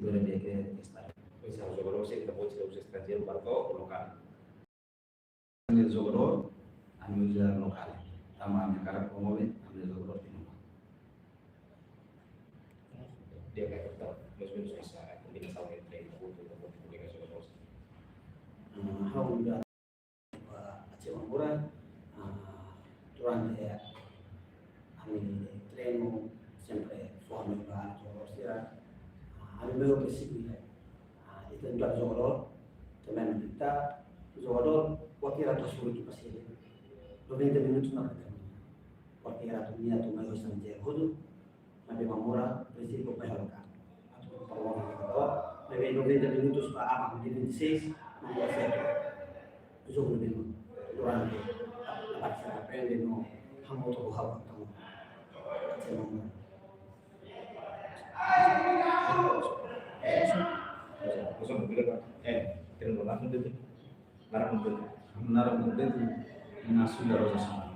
dovrebbe testare. Quindi siamo giocatore senza voce da uso straniero barco locale. Nel giocatore a user locale, sama a cara promuove a nel giocatore di nuovo. Dia kayak tetap plus-minus bisa kombinasi dengan trade untuk komunikasi terus. How udah Aceh Mangura durante anni treno sempre fuori da Giorgia avevo possibile di tentare giocatore teman kita giocatore waktu itu sulit pasti 20 minutos na kita waktu itu dia tuh main sama dia hudu nabi Mangura prinsip pemahaman atau perlawanan kita lebih 90 minutos pak Amang di 26 nomor 1 jogo dele durante a partita prende no hamoto hawa tamu Kosong mobil kan? Terus langsung itu. Larang mobil. Menara mobil itu nasudah rosa